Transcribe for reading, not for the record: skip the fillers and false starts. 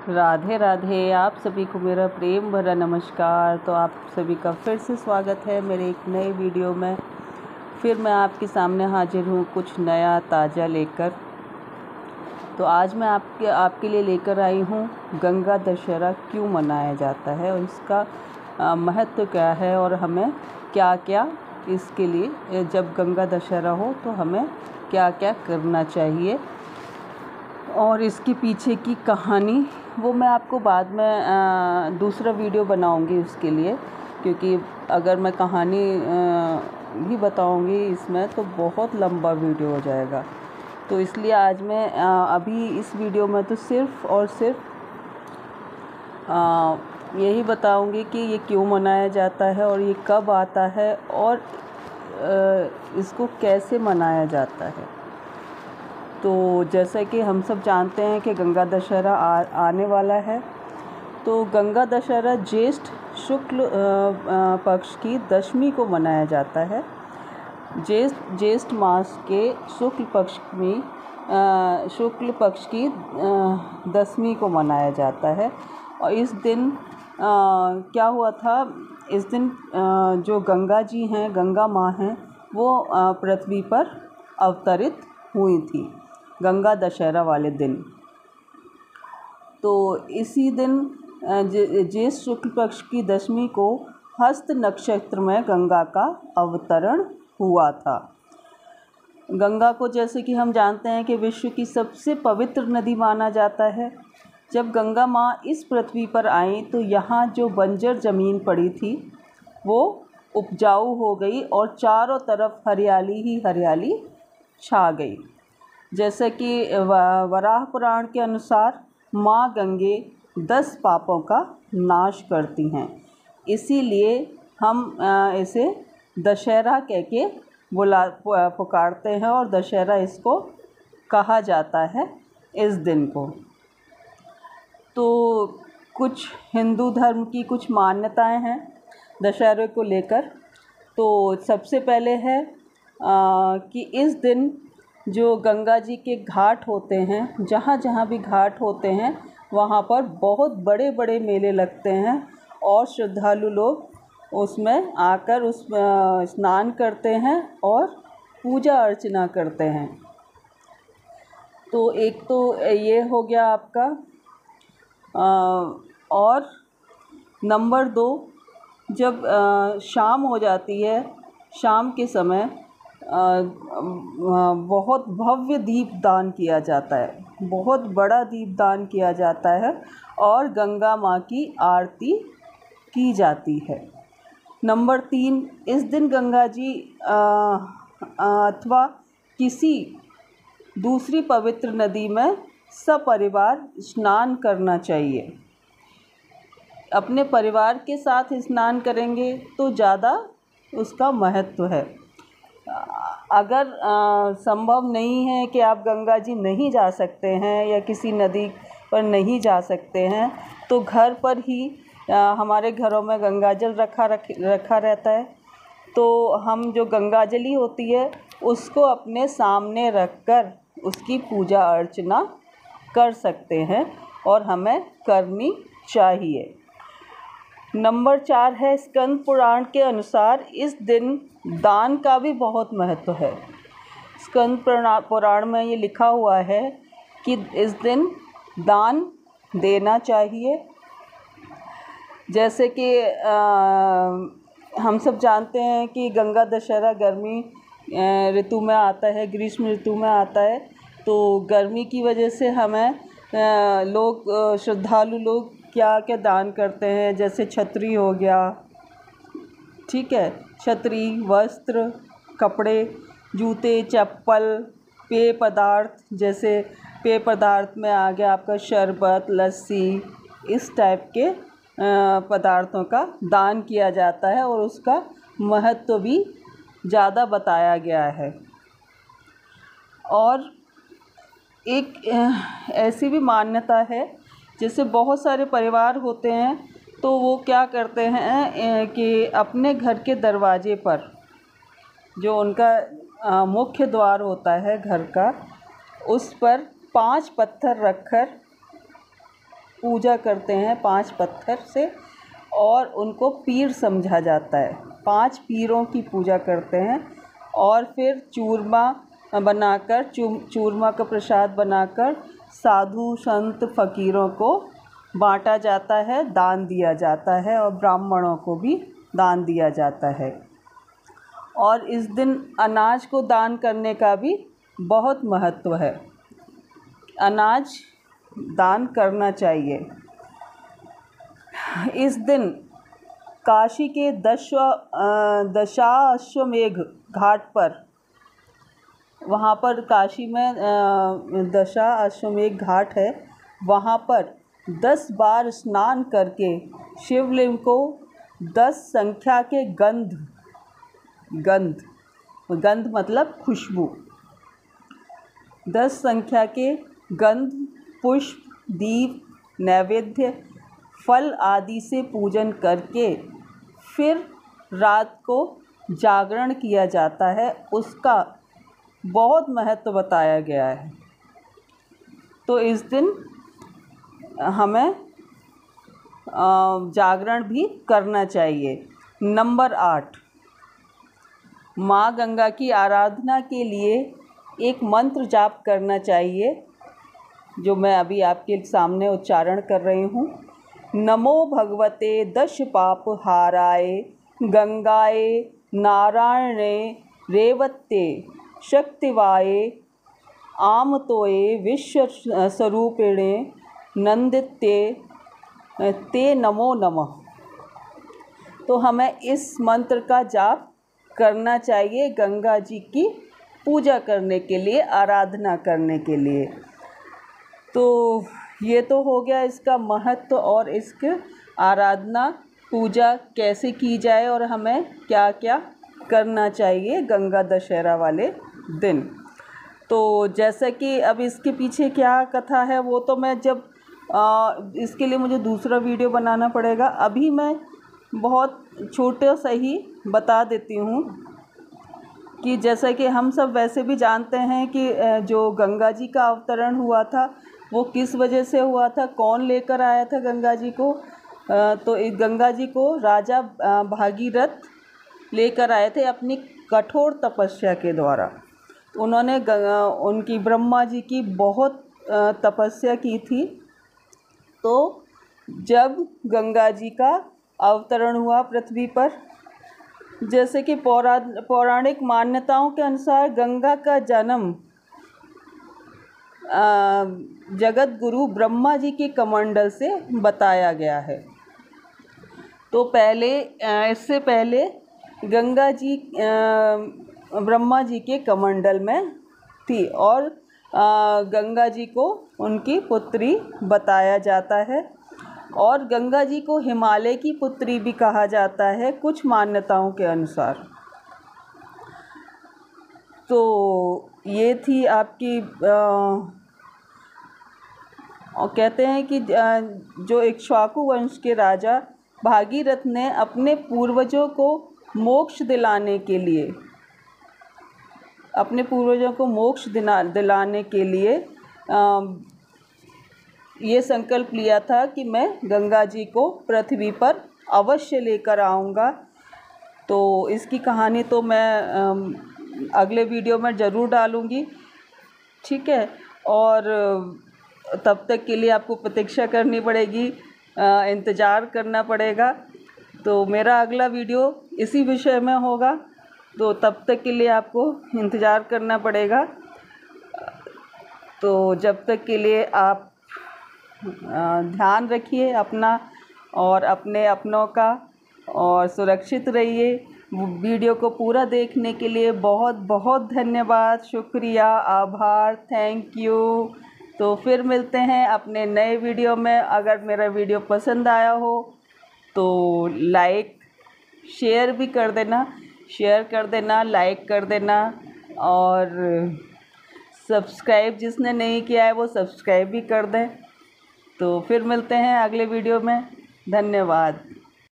राधे राधे। आप सभी को मेरा प्रेम भरा नमस्कार। तो आप सभी का फिर से स्वागत है मेरे एक नए वीडियो में। फिर मैं आपके सामने हाजिर हूँ कुछ नया ताज़ा लेकर। तो आज मैं आपके लिए लेकर आई हूँ गंगा दशहरा क्यों मनाया जाता है और इसका महत्व क्या है और हमें क्या क्या इसके लिए, जब गंगा दशहरा हो तो हमें क्या क्या करना चाहिए और इसके पीछे की कहानी वो मैं आपको बाद में दूसरा वीडियो बनाऊंगी उसके लिए, क्योंकि अगर मैं कहानी भी बताऊंगी इसमें तो बहुत लंबा वीडियो हो जाएगा। तो इसलिए आज मैं अभी इस वीडियो में तो सिर्फ़ और सिर्फ यही बताऊंगी कि ये क्यों मनाया जाता है और ये कब आता है और इसको कैसे मनाया जाता है। तो जैसा कि हम सब जानते हैं कि गंगा दशहरा आने वाला है। तो गंगा दशहरा ज्येष्ठ शुक्ल पक्ष की दशमी को मनाया जाता है। ज्येष्ठ मास के शुक्ल पक्ष की दशमी को मनाया जाता है। और इस दिन क्या हुआ था, इस दिन जो गंगा जी हैं, गंगा माँ हैं, वो पृथ्वी पर अवतरित हुई थी गंगा दशहरा वाले दिन। तो इसी दिन ज्येष्ठ शुक्ल पक्ष की दशमी को हस्त नक्षत्र में गंगा का अवतरण हुआ था। गंगा को जैसे कि हम जानते हैं कि विश्व की सबसे पवित्र नदी माना जाता है। जब गंगा माँ इस पृथ्वी पर आई तो यहाँ जो बंजर ज़मीन पड़ी थी वो उपजाऊ हो गई और चारों तरफ हरियाली ही हरियाली छा गई। जैसे कि वराह पुराण के अनुसार माँ गंगे 10 पापों का नाश करती हैं, इसीलिए हम इसे दशहरा कह के पुकारते हैं और दशहरा इसको कहा जाता है इस दिन को। तो कुछ हिंदू धर्म की कुछ मान्यताएं हैं दशहरे को लेकर। तो सबसे पहले है कि इस दिन जो गंगा जी के घाट होते हैं, जहाँ जहाँ भी घाट होते हैं वहाँ पर बहुत बड़े बड़े मेले लगते हैं और श्रद्धालु लोग उसमें आकर उस स्नान करते हैं और पूजा अर्चना करते हैं। तो एक तो ये हो गया आपका। और नंबर 2, जब शाम हो जाती है, शाम के समय बहुत भव्य दीपदान किया जाता है, बहुत बड़ा दीपदान किया जाता है और गंगा माँ की आरती की जाती है। नंबर 3, इस दिन गंगा जी अथवा किसी दूसरी पवित्र नदी में सपरिवार स्नान करना चाहिए। अपने परिवार के साथ स्नान करेंगे तो ज़्यादा उसका महत्व है। अगर संभव नहीं है कि आप गंगा जी नहीं जा सकते हैं या किसी नदी पर नहीं जा सकते हैं, तो घर पर ही हमारे घरों में गंगा जल रखा रहता है। तो हम जो गंगा जली होती है उसको अपने सामने रखकर उसकी पूजा अर्चना कर सकते हैं और हमें करनी चाहिए। नंबर 4 है, स्कंद पुराण के अनुसार इस दिन दान का भी बहुत महत्व है। स्कंद पुराण में ये लिखा हुआ है कि इस दिन दान देना चाहिए। जैसे कि हम सब जानते हैं कि गंगा दशहरा गर्मी ऋतु में आता है, ग्रीष्म ऋतु में आता है। तो गर्मी की वजह से हमें श्रद्धालु लोग क्या क्या दान करते हैं, जैसे छतरी हो गया, ठीक है, छतरी, वस्त्र, कपड़े, जूते, चप्पल, पेय पदार्थ, जैसे पेय पदार्थ में आ गया आपका शरबत, लस्सी, इस टाइप के पदार्थों का दान किया जाता है और उसका महत्व भी ज़्यादा बताया गया है। और एक ऐसी भी मान्यता है, जैसे बहुत सारे परिवार होते हैं तो वो क्या करते हैं कि अपने घर के दरवाजे पर, जो उनका मुख्य द्वार होता है घर का, उस पर 5 पत्थर रखकर पूजा करते हैं 5 पत्थर से, और उनको पीर समझा जाता है। 5 पीरों की पूजा करते हैं और फिर चूरमा बनाकर चूरमा का प्रसाद बनाकर साधु संत फ़कीरों को बांटा जाता है, दान दिया जाता है, और ब्राह्मणों को भी दान दिया जाता है। और इस दिन अनाज को दान करने का भी बहुत महत्व है। अनाज दान करना चाहिए। इस दिन काशी के दशाश्वमेध घाट पर, वहाँ पर काशी में दशाश्वमेध घाट है, वहाँ पर 10 बार स्नान करके शिवलिंग को 10 संख्या के गंध मतलब खुशबू, 10 संख्या के गंध, पुष्प, दीप, नैवेद्य, फल आदि से पूजन करके फिर रात को जागरण किया जाता है। उसका बहुत महत्व बताया गया है। तो इस दिन हमें जागरण भी करना चाहिए। नंबर 8, माँ गंगा की आराधना के लिए एक मंत्र जाप करना चाहिए, जो मैं अभी आपके सामने उच्चारण कर रही हूँ। नमो भगवते दश पाप हाराय गंगाए नारायणे रेवत्ते शक्तिवाय आमतोये विश्व स्वरूपिणे नंदित्ये ते नमो नमः। तो हमें इस मंत्र का जाप करना चाहिए गंगा जी की पूजा करने के लिए, आराधना करने के लिए। तो ये तो हो गया इसका महत्व और इसके आराधना पूजा कैसे की जाए और हमें क्या क्या करना चाहिए गंगा दशहरा वाले दिन। तो जैसा कि अब इसके पीछे क्या कथा है वो तो मैं जब इसके लिए मुझे दूसरा वीडियो बनाना पड़ेगा। अभी मैं बहुत छोटा सा ही बता देती हूँ कि जैसा कि हम सब वैसे भी जानते हैं कि जो गंगा जी का अवतरण हुआ था वो किस वजह से हुआ था, कौन लेकर आया था गंगा जी को। तो इस गंगा जी को राजा भागीरथ लेकर आए थे अपनी कठोर तपस्या के द्वारा। उन्होंने उनकी ब्रह्मा जी की बहुत तपस्या की थी। तो जब गंगा जी का अवतरण हुआ पृथ्वी पर, जैसे कि पौराणिक मान्यताओं के अनुसार गंगा का जन्म जगत गुरु ब्रह्मा जी के कमंडल से बताया गया है। तो इससे पहले गंगा जी ब्रह्मा जी के कमंडल में थी और गंगा जी को उनकी पुत्री बताया जाता है। और गंगा जी को हिमालय की पुत्री भी कहा जाता है कुछ मान्यताओं के अनुसार। तो ये थी आपकी और कहते हैं कि जो इक्ष्वाकु वंश के राजा भागीरथ ने अपने पूर्वजों को मोक्ष दिलाने के लिए ये संकल्प लिया था कि मैं गंगा जी को पृथ्वी पर अवश्य लेकर आऊँगा। तो इसकी कहानी तो मैं अगले वीडियो में ज़रूर डालूँगी, ठीक है। और तब तक के लिए आपको प्रतीक्षा करनी पड़ेगी, इंतज़ार करना पड़ेगा। तो मेरा अगला वीडियो इसी विषय में होगा, तो तब तक के लिए आपको इंतज़ार करना पड़ेगा। तो जब तक के लिए आप ध्यान रखिए अपना और अपनों का, और सुरक्षित रहिए। वीडियो को पूरा देखने के लिए बहुत बहुत धन्यवाद, शुक्रिया, आभार, थैंक यू। तो फिर मिलते हैं अपने नए वीडियो में। अगर मेरा वीडियो पसंद आया हो तो लाइक शेयर भी कर देना, लाइक कर देना, और सब्सक्राइब जिसने नहीं किया है वो सब्सक्राइब भी कर दें। तो फिर मिलते हैं अगले वीडियो में। धन्यवाद।